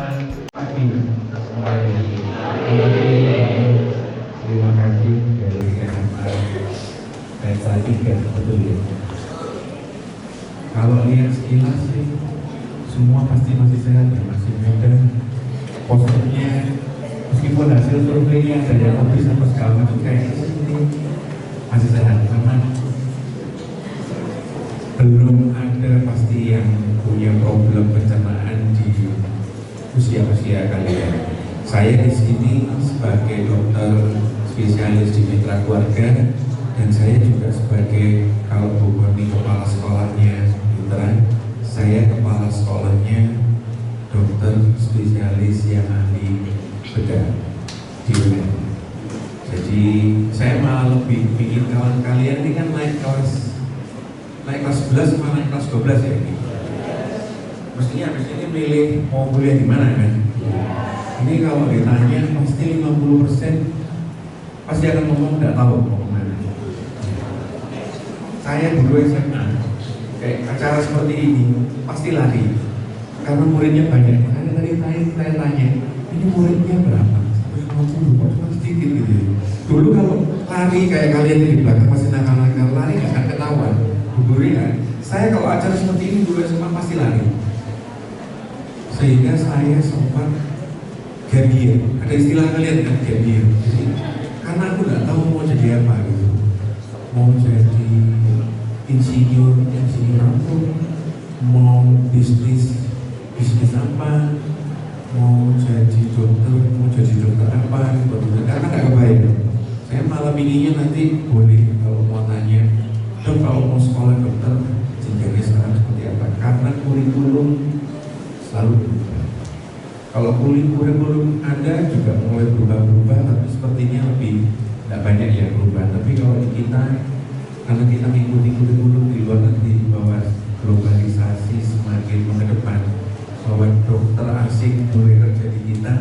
pagi. Terima kasih dari SMA PSA 3, betul ya. Kalau lihat sekilas sih semua pasti masih sehat ya, masih muda. Posturnya meskipun hasil surveinya ada yang habis apa segala macam kayak ini masih sehat, karena belum ada pasti yang punya problem pencernaan di usia-usia kalian. Saya di sini sebagai dokter spesialis di mitra keluarga, dan saya juga sebagai, kalau Bu Boni kepala sekolahnya mitra, saya kepala sekolahnya dokter spesialis yang ahli bedah di UNED. Jadi saya malah lebih ingin kawan kalian ini kan naik kelas 11 sama naik kelas 12 ya ini. Mestinya habis ini milih mau kuliah di mana kan? Ini kalau ditanya pasti 50% pasti akan ngomong nggak tahu mau kemana. Saya dulu SMA kayak acara seperti ini pasti lari karena muridnya banyak. Makanya tadi saya tanya, ini muridnya berapa? 150, kok cuma sedikit gitu. Dulu kalau lari kayak kalian di belakang masih nakal-nakal lari nggak akan ketahuan. Kan? Saya kalau acara seperti ini dulu SMA pasti lari. Sehingga saya sempat gap year. Ada istilah kalian kan gap year. Jadi karena aku nggak tahu mau jadi apa gitu. Mau jadi insinyur apa? Mau bisnis apa? Mau jadi dokter apa? Karena nggak kebayang. Saya malah pinginnya nanti boleh kalau mau tanya, dok kalau mau sekolah dokter jenjangnya sekarang seperti apa? Karena kurikulum selalu berubah. Kalau kurikulum Anda juga mulai berubah-berubah, tapi sepertinya lebih tidak banyak ya berubah. Tapi kalau di kita, karena kita mengikuti kurikulum di luar negeri bahwa globalisasi semakin mengedepan, bahwa dokter asing mulai kerja di kita,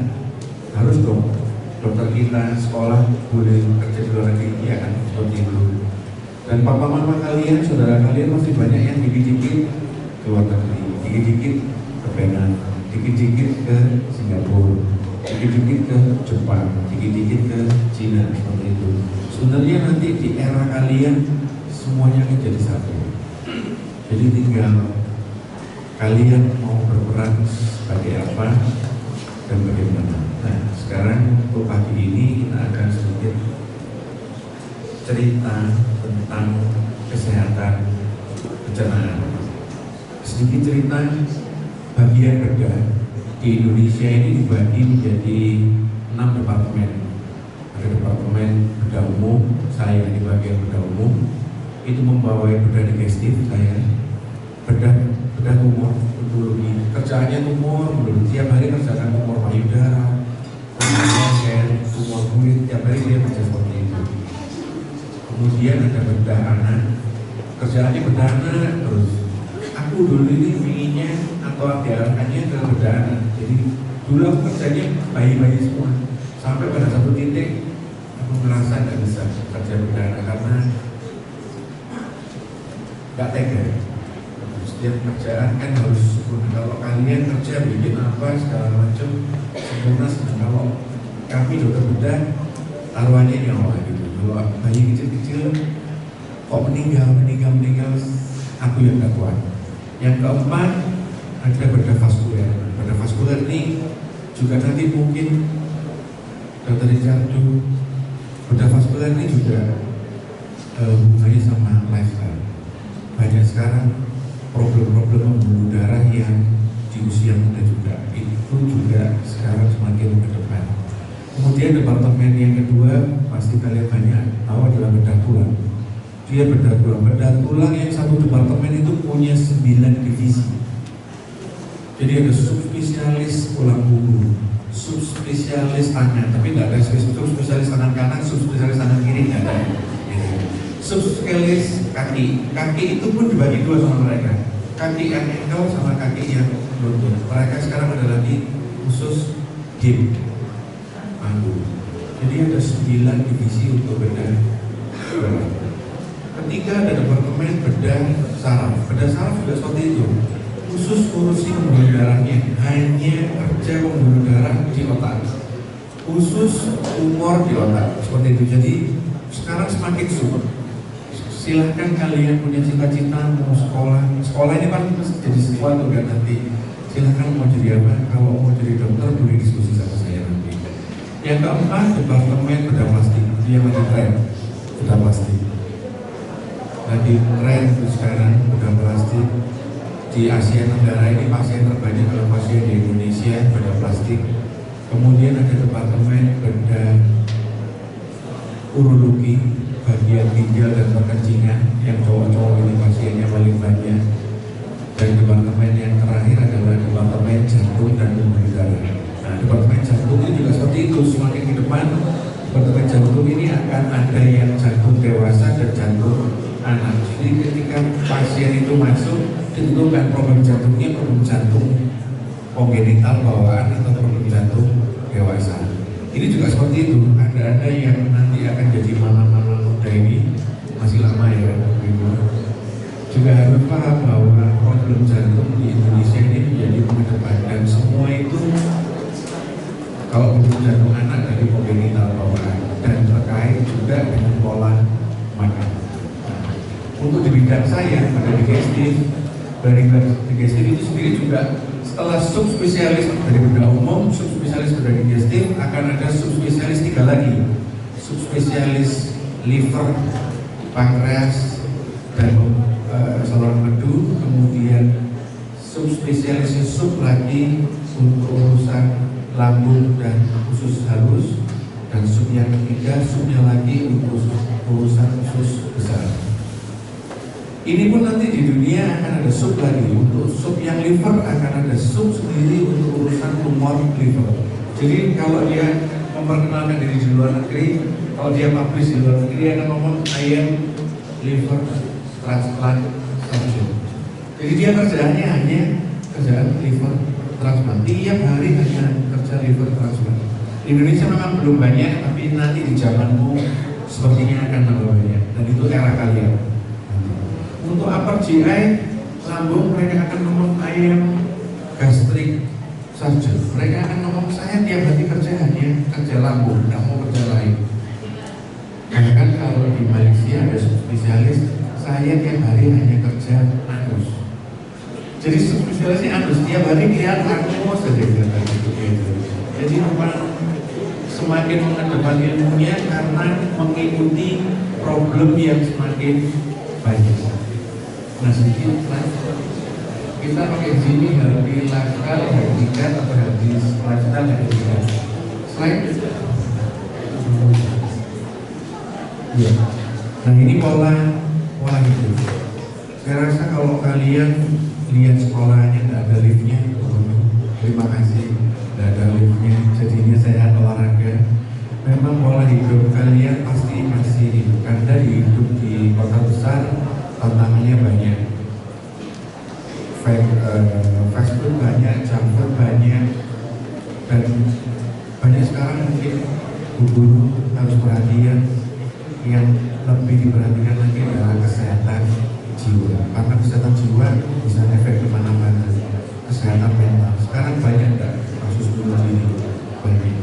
harus dong dokter kita sekolah boleh kerja di luar negeri, ya kan seperti itu. Dan papa mama kalian, saudara kalian masih banyak yang dikit-dikit ke luar negeri, dikit-dikit ke Penang, dikit-dikit ke Singapura, dikit-dikit ke Jepang, dikit-dikit ke Cina, seperti itu. Sebenarnya nanti di era kalian semuanya akan jadi satu. Jadi tinggal kalian mau berperan sebagai apa dan bagaimana. Nah, sekarang untuk pagi ini kita akan sedikit cerita tentang kesehatan pencernaan. Sedikit cerita, bagian bedah di Indonesia ini dibagi menjadi 6 departemen. Ada departemen bedah umum, saya di bagian bedah umum, itu membawai bedah digestif saya, bedah tumor, urologi. Kerjaannya tumor, tiap hari kerjakan tumor payudara, tumor kulit, tiap hari dia kerja seperti itu. Kemudian ada bedah anak, kerjaannya bedah anak terus. Aku dulu ini inginnya atau diarahkannya ke bedah anak. Jadi dulu aku kerjanya bayi-bayi semua. Sampai pada satu titik aku merasa nggak bisa kerja bedah anak karena nggak tega. Setiap kerjaan kan harus sempurna. Kalau kalian kerja bikin apa segala macam sempurna. Kalau kami dokter bedah taruhannya nyawa gitu. Kalau bayi kecil-kecil kok meninggal, aku yang gak kuat. Yang keempat ada bedah vaskuler. Bedah vaskuler ini juga nanti mungkin dokter Ricardo, bedah vaskuler ini juga hubungannya sama lifestyle. Banyak sekarang problem-problem pembuluh darah yang di usia muda juga, itu juga sekarang semakin ke depan. Kemudian departemen yang kedua pasti kalian banyak tahu adalah bedah tulang. Dia bedah tulang yang satu departemen itu punya 9 divisi. Jadi ada subspesialis tulang bulu, subspesialis tangan, tapi tidak ada subspesialis tangan kanan, subspesialis tangan kiri, tidak ada. Subspesialis kaki itu pun dibagi dua sama mereka, kaki yang ankle sama kaki yang lutut. Mereka sekarang ada lagi khusus hip, panggung. Jadi ada 9 divisi untuk bedah. Ketiga ada departemen bedah saraf. Bedah saraf juga seperti itu. khusus ngurusi pembuluh darahnya, hanya kerja pembuluh darah di otak, khusus tumor di otak, seperti itu. Jadi sekarang semakin sulit. Silahkan kalian punya cita-cita mau sekolah ini kan jadi sesuatu kan nanti. Silahkan mau jadi apa, kalau mau jadi dokter boleh diskusi sama saya nanti. Yang keempat, departemen bedah plastik, dia lagi tren bedah plastik. Lagi tren sekarang bedah plastik. Di Asia Tenggara ini pasien terbanyak kalau pasien di Indonesia bedah plastik. Kemudian ada departemen bedah urologi, bagian ginjal dan perkencingan, yang cowok-cowok ini pasiennya paling banyak. Dan departemen yang terakhir adalah departemen jantung dan pembuluh darah. Nah, departemen jantung ini juga seperti itu, semakin ke depan departemen jantung ini akan ada yang jantung dewasa dan jantung anak. Jadi ketika pasien itu masuk, ditentukan problem jantungnya problem jantung kongenital bawaan atau problem jantung dewasa. Ini juga seperti itu. Ada yang nanti akan jadi mama-mama muda ini masih lama ya, ibu. Juga harus paham bahwa problem jantung di Indonesia ini menjadi pengedepan dan semua itu kalau problem jantung anak dari kongenital bawaan dan terkait juga dengan pola makan. Untuk di bidang saya pada digestif, dari digestif itu sendiri juga setelah subspesialis dari bedah umum, subspesialis bedah digestif akan ada subspesialis 3 lagi, subspesialis liver, pankreas dan saluran empedu, kemudian subspesialis sub lagi untuk urusan lambung dan usus halus, dan sub yang ketiga subnya lagi untuk urusan usus besar. Ini pun nanti di dunia akan ada sub lagi. Untuk sub yang liver akan ada sub sendiri untuk urusan tumor liver. Jadi kalau dia memperkenalkan diri di luar negeri, kalau dia publish di luar negeri, dia akan ngomong I am liver transplant surgeon. Jadi dia kerjaannya hanya kerjaan liver transplant. Tiap hari hanya kerja liver transplant. Di Indonesia memang belum banyak, tapi nanti di zamanmu sepertinya akan tambah banyak. Dan itu era kalian. Untuk upper GI, lambung, mereka akan ngomong I am gastric surgeon. Mereka akan ngomong saya tiap hari kerja hanya kerja lambung, tidak mau kerja lain. Bahkan kalau di Malaysia ada spesialis, saya tiap hari hanya kerja anus. Jadi spesialisnya anus, tiap hari lihat anus saja gitu. Jadi memang semakin mengedepan ilmunya karena mengikuti problem yang semakin banyak. Nah sedikit kita pakai sini hadis lifestyle, hadis atau hadis lifestyle, hadis slide. Ya. Nah ini pola hidup. Saya rasa kalau kalian lihat sekolahnya tidak ada liftnya, terima kasih tidak ada liftnya. Jadinya saya olahraga. Memang pola hidup kalian pasti masih karena hidup di kota besar. Tantangannya banyak, fast food banyak, junk food banyak, dan banyak sekarang mungkin guru harus perhatian. Yang lebih diperhatikan lagi adalah kesehatan jiwa, karena kesehatan jiwa bisa efek kemana-mana. Kesehatan mental sekarang banyak nggak kasus bunuh diri, banyak.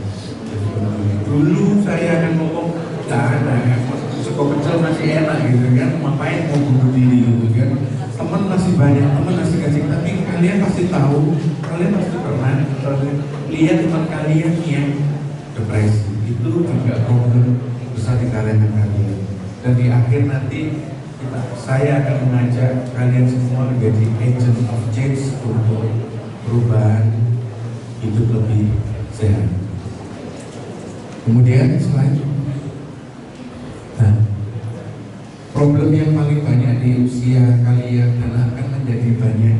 Dulu saya akan ngomong nggak ada ya. Kok kecil masih enak gitu kan, ngapain mau bunuh diri gitu kan. Teman masih banyak, teman masih kecil, tapi kalian pasti tahu, kalian pasti pernah lihat teman kalian yang depresi. Itu juga problem besar di kalangan kalian. Dan di akhir nanti saya akan mengajak kalian semua menjadi agent of change untuk perubahan hidup lebih sehat. Kemudian selanjutnya, problem yang paling banyak di usia kalian dan akan menjadi banyak,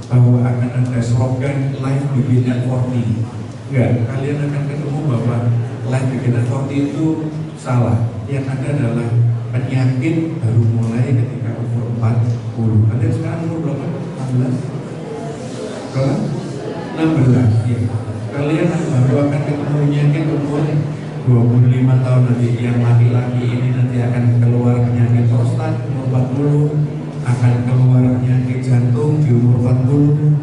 bahwa akan ada slogan life begin at 40. Enggak, kalian akan ketemu bahwa life begin at 40 itu salah. Yang ada adalah penyakit baru mulai ketika umur 40. Kalian sekarang umur berapa? 16? Berapa? 16 ya. Kalian baru akan ketemu penyakit umur 25 tahun nanti. Yang laki-laki ini nanti akan keluar penyakit prostat umur 40, akan keluar penyakit jantung di umur 40,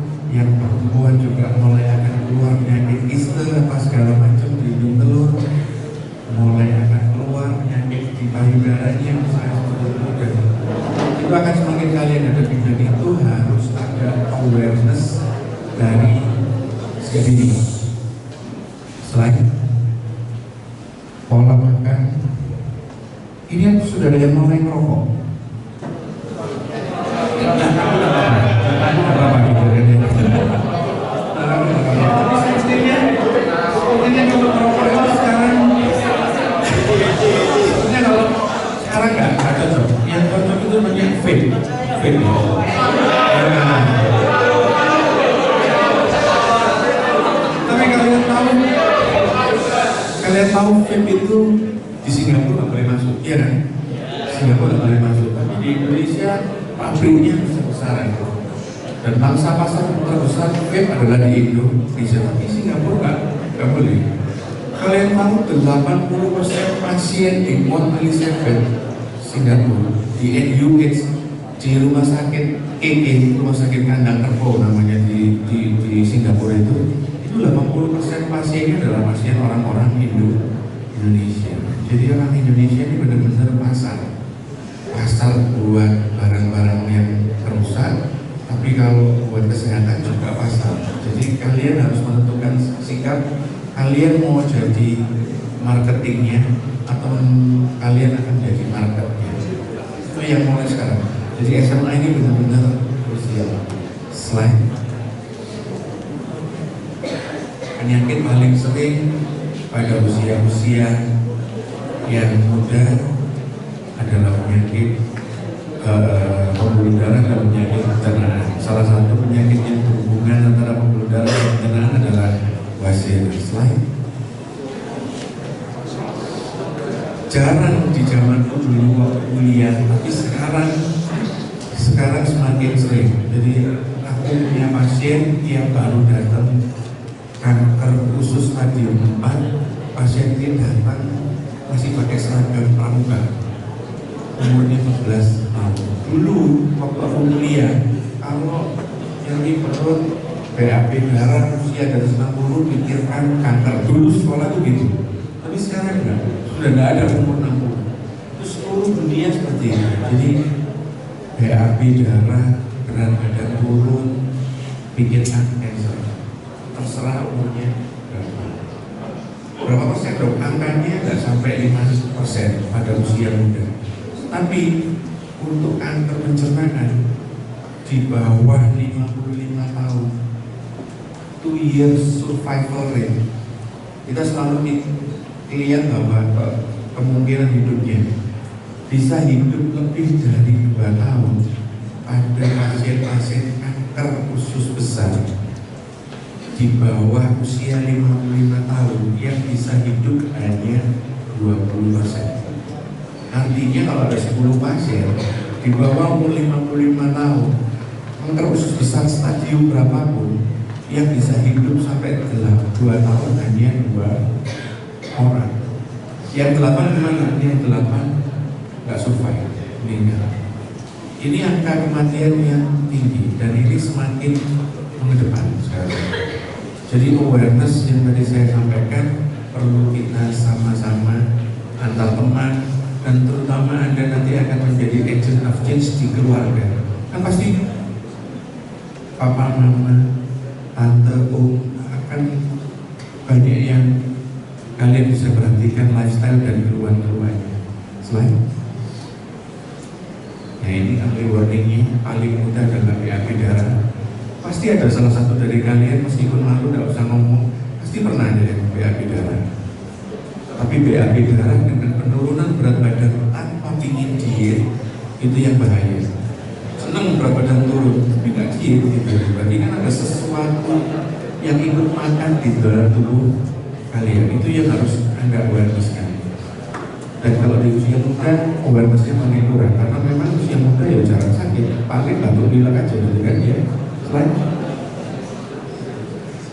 payudara yang saya sebut dan itu akan semakin kalian hadapi, dan itu harus ada awareness dari sendiri. Selain pola makan, ini yang sudah ada yang mulai merokok. Sekarang nggak cocok. Yang cocok itu namanya vape. Tapi kalian tahu vape itu di Singapura nggak boleh masuk, iya kan? Singapura nggak boleh masuk. Tapi di Indonesia pabriknya besar-besaran. Dan pangsa pasar terbesar vape adalah di Indonesia. Tapi Singapura nggak boleh. Kalian tahu 80% pasien di Mount Elizabeth Singapura di NUH, di rumah sakit rumah sakit kandang kerbau namanya di Singapura itu 80% pasiennya adalah pasien orang-orang Indonesia. Jadi orang Indonesia ini benar-benar pasar buat barang-barang yang rusak, tapi kalau buat kesehatan juga pasar. Jadi kalian harus menentukan sikap, kalian mau jadi marketingnya atau kalian akan jadi marketnya. Itu yang mulai sekarang. Jadi SMA ini benar-benar krusial. Selain penyakit paling sering pada usia-usia yang muda adalah penyakit pembuluh darah dan penyakit pencernaan. Salah satu penyakit yang berhubungan antara pembuluh darah dan pencernaan adalah wasir. Selain jarang di zaman dulu waktu kuliah, tapi sekarang semakin sering. Jadi aku punya pasien yang baru datang kanker usus stadium 4, pasien ini datang masih pakai seragam pramuka, umurnya 14 tahun. Dulu waktu aku kuliah, kalau nyeri perut, BAB darah usia dari 60 pikirkan kanker. Dulu sekolah tuh gitu. Tapi sekarang enggak, sudah enggak ada umur 60. Itu seluruh dunia seperti ini. Jadi BAB darah, berat badan turun, pikirkan kanker. Terserah umurnya berapa persen dong, angkanya nggak sampai 5% pada usia muda. Tapi untuk kanker pencernaan di bawah 55 tahun, 2 years survival rate, kita selalu lihat bahwa kemungkinan hidupnya bisa hidup lebih dari 2 tahun pada pasien-pasien kanker usus besar di bawah usia 55 tahun yang bisa hidup hanya 20%. Artinya kalau ada 10 pasien di bawah umur 55 tahun, kanker usus besar stadium berapapun, yang bisa hidup sampai 2 tahun hanya 2 orang. Yang 8 gimana? Yang 8 nggak survive, meninggal. Ini angka kematian yang tinggi dan ini semakin mengedepan sekarang. Jadi awareness yang tadi saya sampaikan perlu kita sama-sama antar teman, dan terutama Anda nanti akan menjadi agent of change di keluarga. Kan pasti papa, mama, tante, om akan banyak yang kalian bisa perhatikan lifestyle dan keluhan-keluhannya. Selain ini ambil warningnya, paling mudah adalah BAB darah. Pasti ada salah satu dari kalian, meskipun malu tidak usah ngomong, pasti pernah ada yang BAB darah. Tapi BAB darah dengan penurunan berat badan tanpa ingin diet, itu yang bahaya. Senang berat badan turun, tapi nggak diet gitu. Berarti kan ada sesuatu yang ikut makan di dalam tubuh kalian. Itu yang harus Anda awareness-kan. Dan kalau di usia muda, awareness-nya makin kurang, karena memang usia muda ya jarang sakit, paling batuk pilek aja gitu kan ya. Selain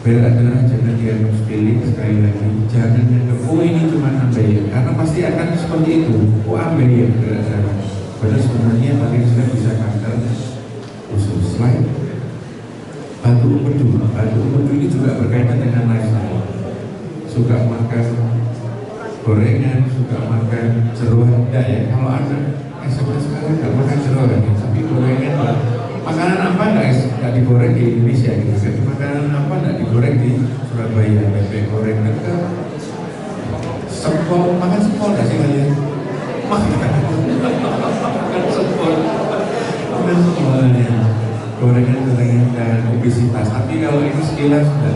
berat darah jangan dianggap pilih, sekali lagi jangan dianggap oh ini cuma ambeien, karena pasti akan seperti itu. Oh ambeien berat darah, padahal sebenarnya paling sudah bisa kanker usus. Selain batu empedu ini juga berkaitan dengan lifestyle. Suka makan gorengan, suka makan jeroan enggak ya, kalau anak SMP sekarang nggak makan jeroan ya, tapi gorengan lah. Makanan apa nggak digoreng di Indonesia gitu kan? Makanan apa nggak digoreng di Surabaya? Bebek goreng itu sepol, makan sepol nggak sih kalian? Makan sepol, makan sepol ya. Gorengan dan obesitas. Tapi kalau ini sekilas sudah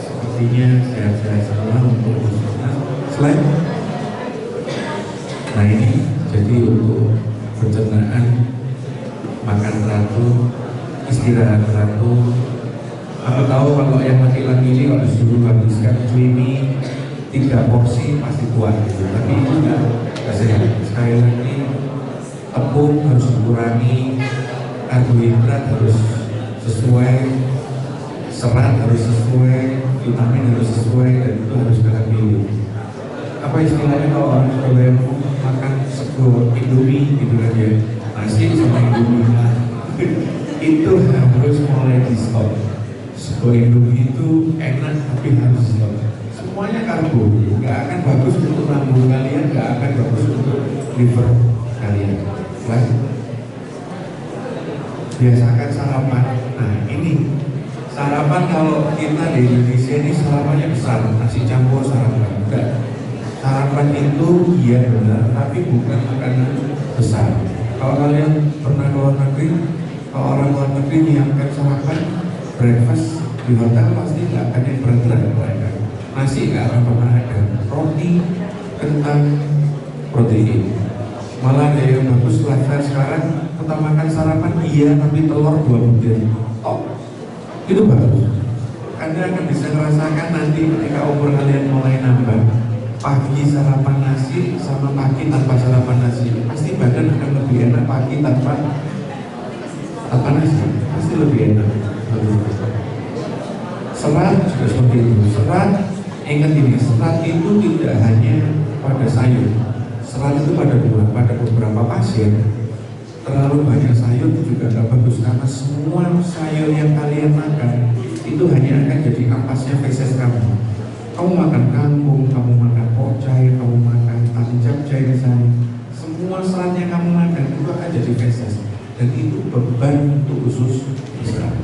sepertinya sehat-sehat semua untuk khususnya selain. Nah ini jadi untuk pencernaan, makan teratur, istirahat teratur. Aku tahu kalau yang laki-laki ini kalau disuruh habiskan mie 3 porsi pasti kuat gitu. Tapi itu nggak sehat. Sekali lagi tepung harus dikurangi, karbohidrat harus sesuai, serat harus sesuai, vitamin harus sesuai, dan itu harus kita pilih. Apa istilahnya kalau orang Surabaya makan sego Indomie gitu kan ya, nasi sama Indomie itu harus mulai di stop. Sego Indomie itu enak tapi harus di stop. Semuanya karbo, nggak akan bagus untuk lambung kalian, nggak akan bagus untuk liver kalian. Biasakan sarapan. Nah ini sarapan, kalau kita di Indonesia ini sarapannya besar, nasi campur sarapan. Enggak. Sarapan itu iya benar, tapi bukan makanan besar. Kalau kalian pernah ke luar negeri, kalau orang luar negeri menyiapkan sarapan breakfast di hotel pasti nggak akan yang berat-berat mereka. Nasi nggak akan pernah ada, roti, kentang, protein. Malah ada yang bagus lifestyle sekarang, kita makan sarapan iya tapi telur 2 butir top, itu bagus. Anda akan bisa merasakan nanti ketika umur kalian mulai nambah, pagi sarapan nasi sama pagi tanpa sarapan nasi, pasti badan akan lebih enak pagi tanpa nasi, pasti lebih enak. Serat juga seperti itu. Serat, ingat ini, serat itu tidak hanya pada sayur. Serat itu pada beberapa pasien, terlalu banyak sayur itu juga tidak bagus, karena semua sayur yang kalian makan itu hanya akan jadi ampasnya feses kamu. Kamu makan kangkung, kamu makan pocai, kamu makan tali capcay misalnya, semua serat yang kamu makan itu akan jadi feses, dan itu beban untuk usus serat.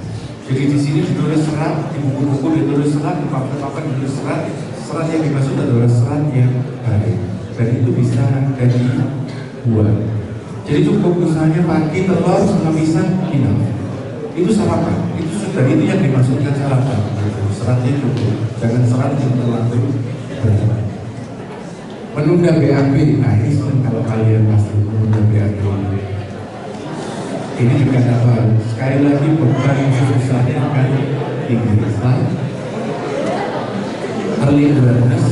Jadi di sini ditulis serat, di buku-buku ditulis serat, di papan-papan ditulis serat. Serat yang dimaksud adalah serat yang baik, dan itu bisa dari buah. Jadi cukup misalnya pagi telur sama pisang, itu sarapan. Itu sudah, itu yang dimaksudkan sarapan. Seratnya cukup, jangan serat yang terlalu berat. Menunda BAB, nah ini kalau kalian pasti menunda BAB. Ini juga apa? Sekali lagi beban susahnya akan tinggi. Early awareness.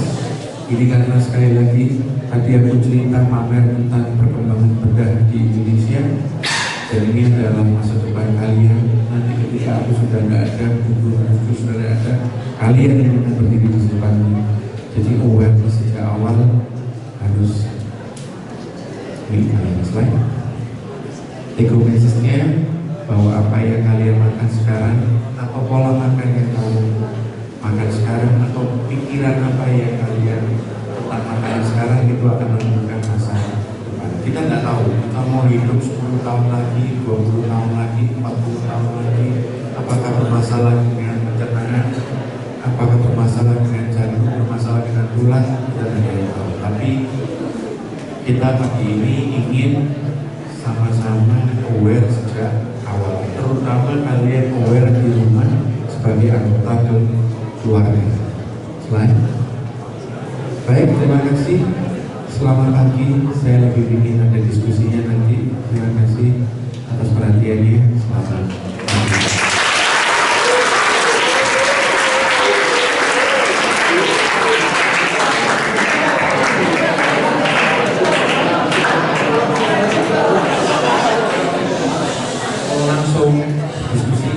Ini karena sekali lagi tadi aku cerita pamer tentang perkembangan bedah di Indonesia, dan ini adalah masa depan kalian. Nanti ketika aku sudah tidak ada, buku aku sudah tidak ada, kalian yang akan berdiri di depannya. Jadi awareness sejak awal harus selain ego message-nya bahwa apa yang kalian makan sekarang atau pola makan yang kamu makan sekarang atau pikiran apa yang kalian tentang makanan sekarang itu akan menentukan masa depan. Kita tidak tahu kita mau hidup 10 tahun lagi, 20 tahun lagi, 40 tahun lagi, apakah bermasalah dengan pencernaan, apakah bermasalah dengan jantung, bermasalah dengan tulang, dan lain-lain. Tapi kita pagi ini ingin sama-sama aware sejak awal, terutama kalian aware di rumah sebagai anggota keluarga. Selain baik, terima kasih. Selamat pagi. Saya lagi bikin ada diskusinya nanti. Terima kasih atas perhatiannya. Selamat pagi. Langsung diskusi,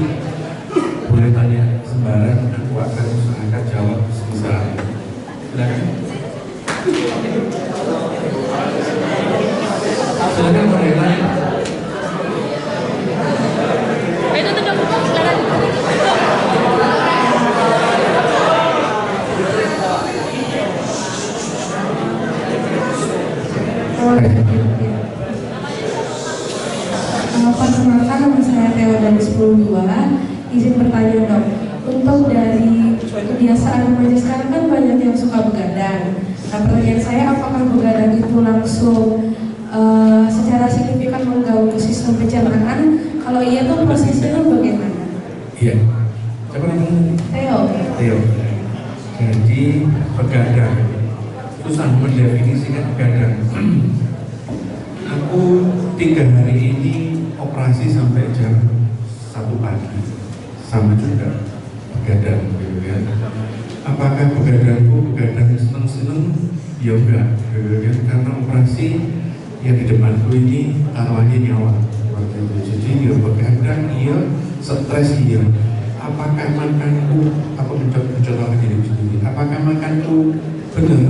boleh tanya sembarang, aku akan usahakan jawab sebisa. Silakan. Silakan boleh tanya. Itu tuh dong, silakan. Perkenalkan, nama saya Theo dari 10.2. Izin bertanya dok, untuk dari kebiasaan remaja sekarang kan banyak yang suka begadang. Nah pertanyaan saya, apakah begadang itu langsung secara signifikan mengganggu sistem pencernaan? Kalau iya tuh prosesnya bagaimana? Iya. Siapa namanya? Theo. Theo. Jadi begadang, susah mendefinisikan begadang. Aku 3 hari ini operasi sampai jam 1 pagi, sama juga begadang, gitu kan. Apakah begadangku begadang seneng-seneng? Ya enggak, gitu kan. Karena operasi yang di depanku ini taruhannya nyawa, seperti itu. Jadi ya begadang, iya, stres, iya. Apakah makanku, aku mencoba diri sendiri, apakah makanku benar?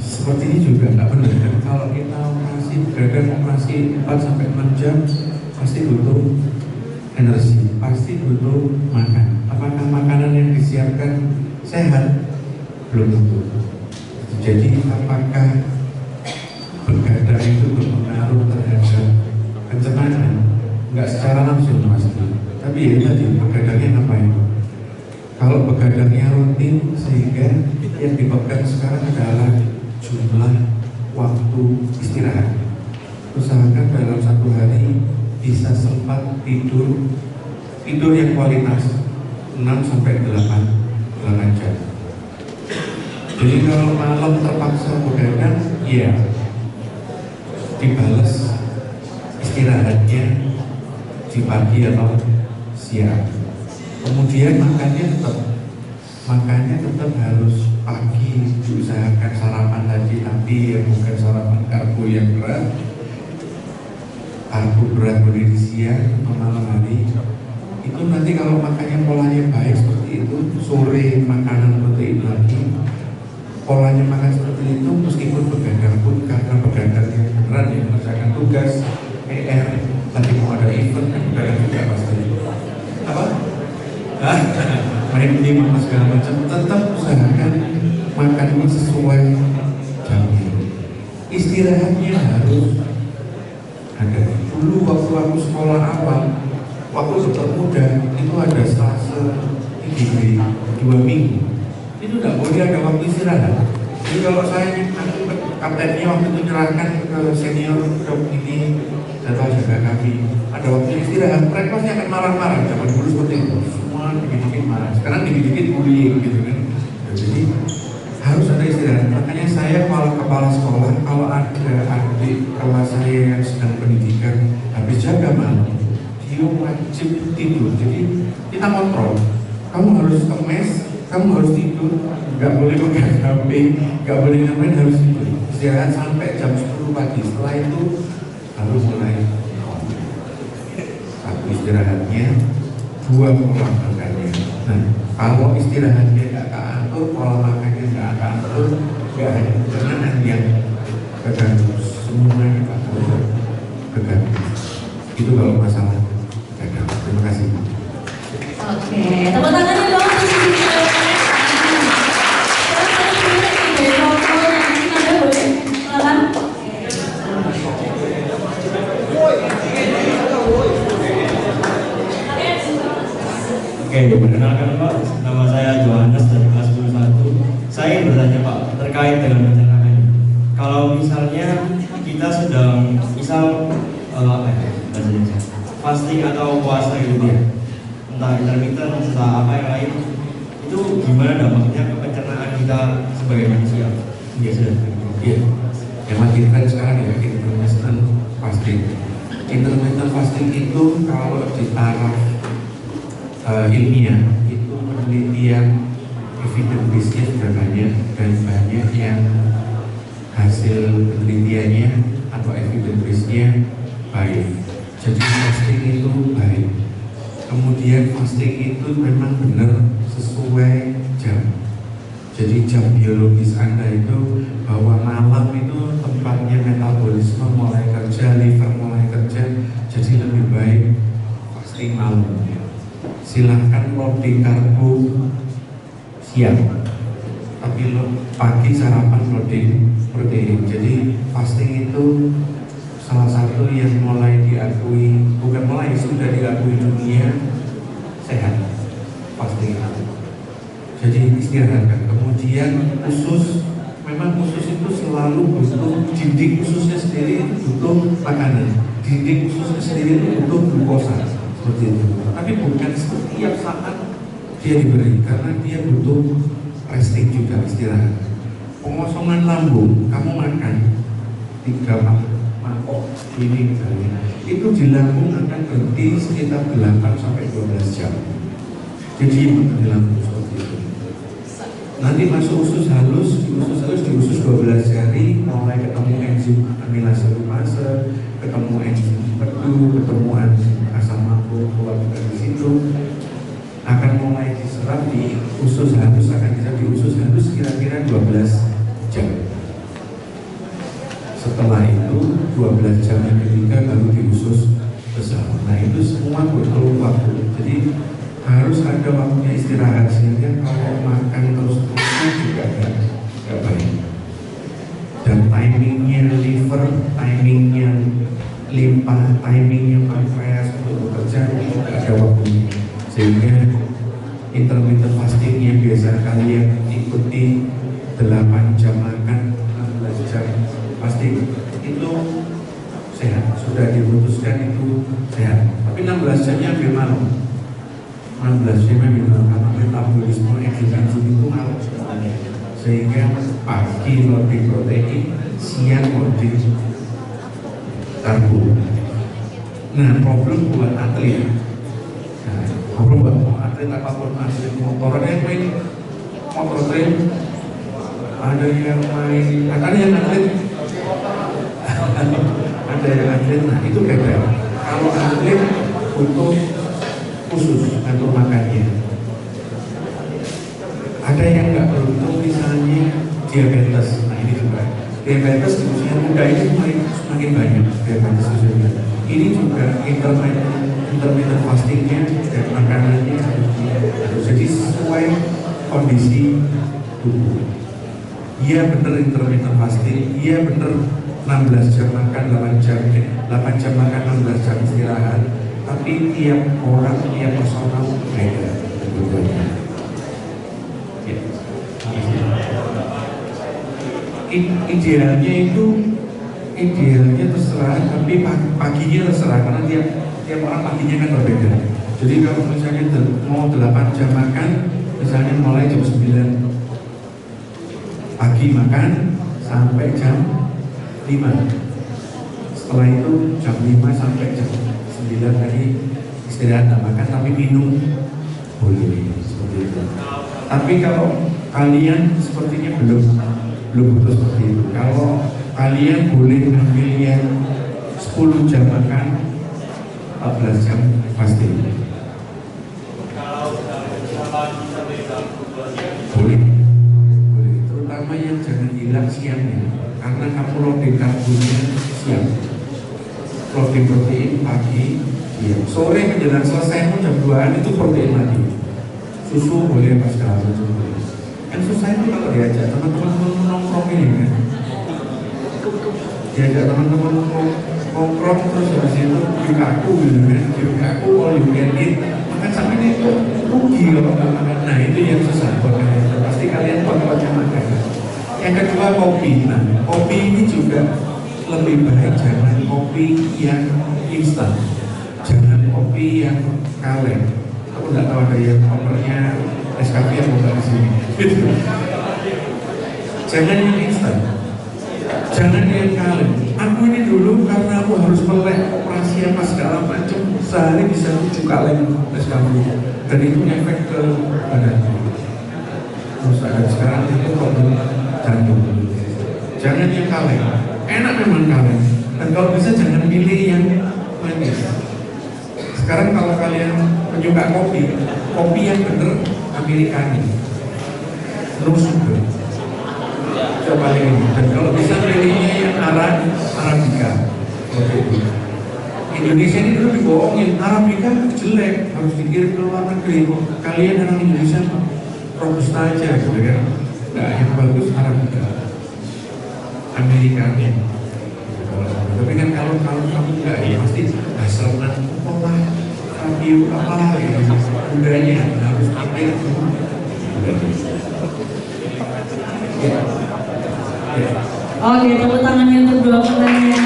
Seperti ini juga nggak benar kan? Kalau kita operasi begadang, operasi 4-6 jam, pasti butuh energi, pasti butuh makan. Apakah makanan yang disiapkan sehat? Belum tentu. Jadi apakah begadang itu berpengaruh terhadap pencernaan? Nggak secara langsung pasti. Tapi ya tadi begadangnya ngapain? Kalau begadangnya rutin sehingga yang dipegang sekarang adalah jumlah waktu istirahat. Usahakan dalam 1 hari bisa sempat tidur yang kualitas 6-8 jam. Jadi kalau malam terpaksa begadang, ya dibales istirahatnya di pagi atau siang. Kemudian makannya tetap harus pagi, diusahakan sarapan tadi, tapi ya bukan sarapan karbo yang berat. Karbo berat boleh di siang atau malam hari. Itu nanti kalau makannya polanya baik seperti itu, sore makanan protein lagi, polanya makan seperti itu, meskipun begadang pun karena begadang yang beneran yang mengerjakan tugas PR, tadi mau ada event kan begadang juga pasti. Apa? Main game apa segala macam, tetap usahakan makannya sesuai jamnya. Istirahatnya harus ada. Dulu waktu aku sekolah awal, waktu dokter muda itu ada stase IGD 2 minggu. Itu tidak boleh ada waktu istirahat. Jadi kalau saya kaptennya waktu itu nyerahkan ke senior dok ini jadwal jaga kami, ada waktu istirahat, mereka pasti akan marah-marah. Zaman dulu seperti itu, semua dikit-dikit marah. Sekarang dikit-dikit bullying gitu kan. Jadi harus ada istirahat. Makanya saya kepala sekolah, kalau ada adik kelas saya yang sedang pendidikan habis jaga malam, dia wajib tidur. Jadi kita kontrol. Kamu harus ke mes, kamu harus tidur, nggak boleh pegang HP, nggak boleh ngapain, harus tidur. Istirahat sampai jam 10 pagi. Setelah itu baru mulai. Satu istirahatnya, 2 pola makannya. Nah, kalau istirahatnya nggak keatur, pola makannya nggak keatur, nggak hanya pencernaan yang terganggu, semuanya terganggu. Itu kalau masalah terganggu. Terima kasih. Oke, tepuk tangannya dong. Oke, perkenalkan Pak, nama saya Johannes dari kelas 11. Saya ingin bertanya Pak, terkait dengan pencernaan. Kalau misalnya kita sedang fasting atau puasa gitu ya, entah intermittent, entah apa yang lain, itu gimana dampaknya ke pencernaan kita sebagai manusia? Iya sudah. Iya. Yang lagi tren sekarang ya intermittent fasting. Intermittent fasting itu kalau di taraf ilmiah itu penelitian evidence base-nya sudah banyak dan banyak yang hasil penelitiannya atau evidence base-nya baik. Jadi fasting itu baik. Kemudian fasting itu memang benar sesuai jam. Jadi jam biologis Anda itu bahwa malam itu tempatnya metabolisme mulai kerja, liver mulai kerja. Jadi lebih baik fasting malam. Silahkan loading karbo siang, tapi pagi sarapan loading protein. Jadi fasting yang mulai diakui, bukan mulai, sudah diakui dunia sehat pasti. Jadi istirahatkan. Kemudian usus, memang usus itu selalu butuh, dinding ususnya sendiri butuh makanan, dinding ususnya sendiri itu butuh glukosa seperti itu. Tapi bukan setiap saat dia diberi, karena dia butuh resting juga, istirahat. Pengosongan lambung, kamu makan 3 mangkok ini misalnya, itu di lambung akan berhenti sekitar 8 sampai 12 jam. Jadi di lambung seperti itu. Nanti masuk usus halus, di usus 12 jari, mulai ketemu enzim amilase lipase, ketemu enzim perdu, ketemu enzim asam lambung keluar dari situ, akan mulai diserap di usus halus, akan diserap di usus halus kira-kira 12 jam. Setelah itu 12 jam yang ketiga baru di usus besar. Nah itu semua butuh waktu. Jadi harus ada waktunya istirahat, sehingga kalau makan terus-terusan juga gak baik. Dan timingnya liver, timingnya limpa, timingnya pankreas untuk bekerja itu gak ada waktunya. Sehingga intermittent fasting yang biasa kalian ikuti 8 jam makan, 16 jam fasting itu sehat, sudah diputuskan itu sehat. Tapi 16 jamnya ambil malam, 16 jamnya ambil malam karena metabolisme enzim itu malam, sehingga pagi loading protein, siang loading karbo. Nah problem buat atlet, problem buat atlet apapun, atlet motor yang main motor trail, ada yang main, ada yang atlet, ada yang atlet. Nah itu gagal. Kalau atlet butuh khusus atur makannya. Ada yang nggak beruntung, misalnya diabetes. Nah ini juga diabetes di usia muda ini semakin banyak diabetes usia. Ini juga intermittent fastingnya dan makanannya harus jadi sesuai kondisi tubuh. Iya bener intermittent fasting, iya bener 16 jam makan, 8 jam makan, 16 jam istirahat. Tapi tiap orang, tiap personal beda. Ya. Idealnya terserah, tapi paginya terserah, karena tiap orang paginya kan berbeda. Jadi kalau misalnya mau 8 jam makan, misalnya mulai jam 9 pagi makan sampai jam 5. Setelah itu jam 5 sampai jam 9 tadi istirahat, tak makan, tapi minum boleh seperti itu. Tapi kalau kalian sepertinya belum butuh seperti itu. Kalau kalian boleh ambil yang 10 jam makan, 14 jam fasting. Boleh, terutama yang jangan hilang siangnya, karena kamu loading karbonya siang, loading protein pagi, siang, sore menjelang selesai pun jam 2an itu protein lagi. Susu boleh pas segala macam. Yang susah itu kalau diajak teman-teman nongkrong ini kan, diajak teman-teman nongkrong terus habis itu dikaku gitu kan, dikaku all you can eat, makan sampai itu rugi kalau nggak makan. Nah itu yang susah buat kalian. Pasti kalian pot-potnya makan. Yang kedua kopi. Nah kopi ini juga lebih baik jangan kopi yang instan, jangan kopi yang kaleng. Aku nggak tahu ada yang nomornya Nescafe yang bukan di sini. Jangan yang instan, jangan yang kaleng. Aku ini dulu karena aku harus melek operasi apa segala macam, sehari bisa 7 kaleng Nescafe, dan itu efek ke badanku. Terus ada sekarang itu problem jantung. Jangan yang kaleng, enak memang kaleng. Dan kalau bisa jangan pilih yang manis. Sekarang kalau kalian penyuka kopi, kopi yang bener Americano, no sugar, coba ini. Dan kalau bisa pilihnya yang Arabica. Indonesia ini dulu dibohongin, Arabica jelek, harus dikirim ke luar negeri. Kalian orang Indonesia robusta aja, gitu kan? Nah, yang bagus Arabica, Americano. Tapi kan kalau kamu nggak budanya harus update semua. Ya. Ya. Oke, tepuk tangannya untuk dua pertanyaan.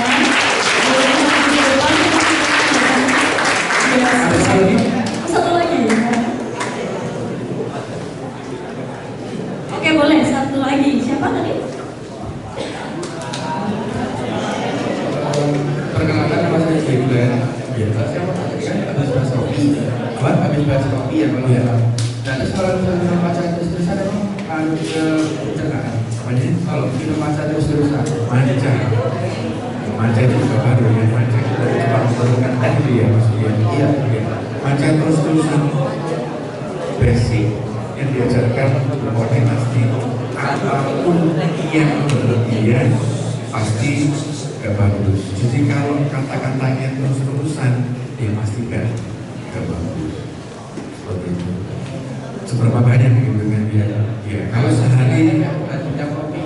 Ada satu lagi? Satu lagi. Oke, boleh satu lagi. Siapa tadi? Perkenalkan nama saya Glenn. Ya. Saya mau tanya kan habis bahas kopi. Apa? Habis bahas kopi ya kalau Ya. Dan kalau minum matcha terus-terusan emang harus pencernaan. Namanya? Kalau minum matcha terus-terusan. Manca. Manca itu juga baru ya. Manca itu dari Jepang memperlukan teh itu ya maksudnya. Iya. Ya. Manca terus-terusan basic yang diajarkan untuk koordinasi apapun yang berlebihan pasti gak bagus. Jadi kalau kata-katanya terus-terusan ya pasti gak bagus. Seperti itu. Seberapa banyak gitu kan ya? Ya kalau sehari Punya kopi.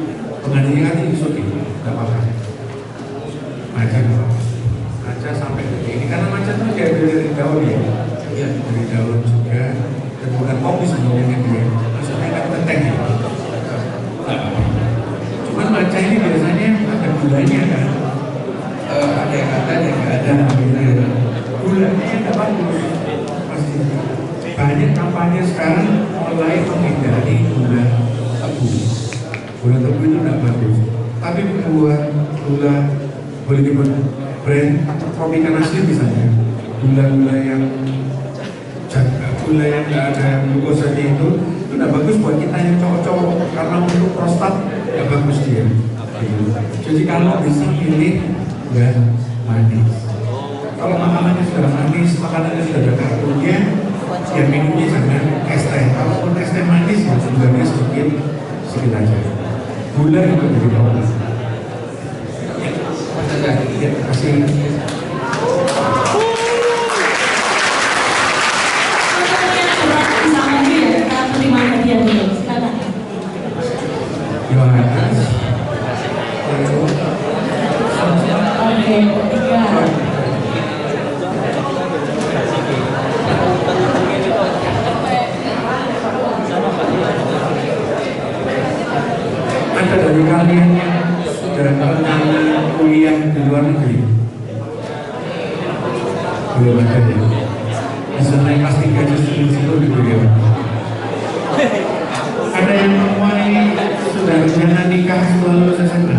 penganiayaan itu sudah tidak apa-apa. Maca sampai detik ini karena maca itu kayak dari daun ya. Iya dari daun juga. Dan bukan kopi sebenarnya dia. Maksudnya kan teh ya. Cuman maca ini biasanya ada gulanya kan. Ada yang ada, ada yang nggak ada. Ada gulanya tidak bagus. Pasti banyak kampanye sekarang mulai menghindari gula tebu. Gula tebu itu tidak bagus. Tapi buat gula boleh dibuat brand Tropicana asli misalnya, gula-gula yang nggak ada glukosanya itu tidak bagus buat kita yang cowok-cowok karena untuk prostat nggak bagus dia. Jadi kalau bisa pilih nggak manis. Kalau makanannya sudah manis, makanannya sudah ada karbonya, ya minumnya jangan es teh. Kalaupun es teh manis ya gulanya sedikit aja. Gula juga jadi bagus. Ya, terima kasih. Bisa maju ya, kita terima hadiah dulu. Silakan. Yohanes. Oke, tiga. Ada dari kalian yang sudah rencana kuliah di luar negeri? Belum ada ya? Bisa naik kelas 3 justru gitu ya? Ada yang mulai sudah rencana nikah setelah lulus SMA?